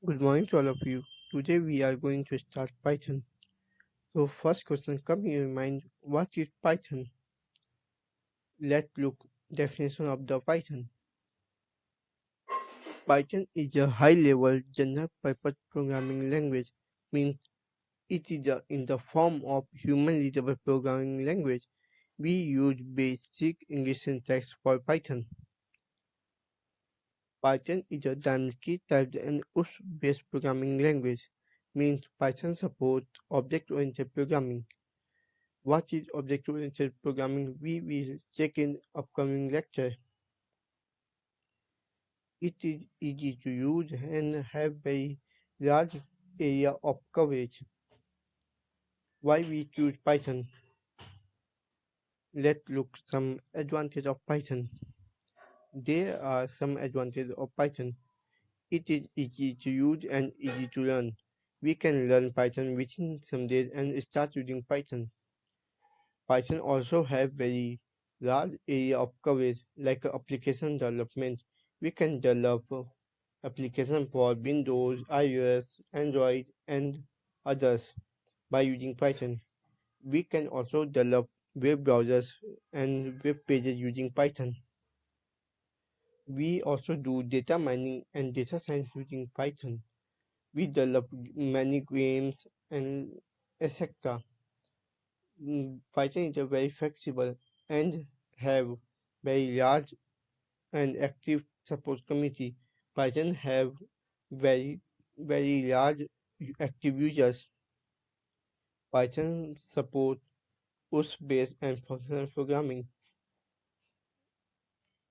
Good morning to all of you. Today we are going to start Python. So first question come in your mind, what is Python? Let's look definition of the Python. Python is a high-level general purpose programming language, means it is in the form of human readable programming language. We use basic English syntax for Python. Python is a dynamically typed and OOP-based programming language, means Python supports object-oriented programming. What is object-oriented programming? We will check in upcoming lecture. It is easy to use and have very large area of coverage. Why we choose Python? Let's look some advantage of Python. There are some advantages of Python. It is easy to use and easy to learn. We can learn Python within some days and start using Python. Python also have very large area of coverage like application development. We can develop application for Windows, iOS, Android, and others by using Python. We can also develop web browsers and web pages using Python. We also do data mining and data science using Python. We develop many games and etc. Python is a very flexible and have very large and active support community. Python have very large active users. Python support OS-based and functional programming.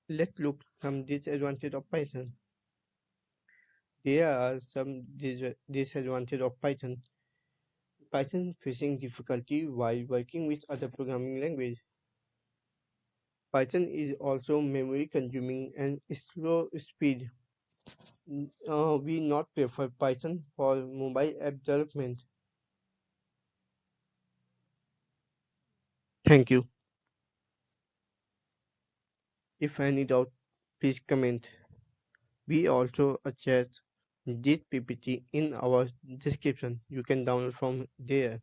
Let's look some disadvantages of Python. There are some disadvantages of Python. Python facing difficulty while working with other programming language. Python is also memory consuming and slow speed. We not prefer Python for mobile app development. Thank you. If any doubt, please comment. We also attach this PPT in our description. You can download from there.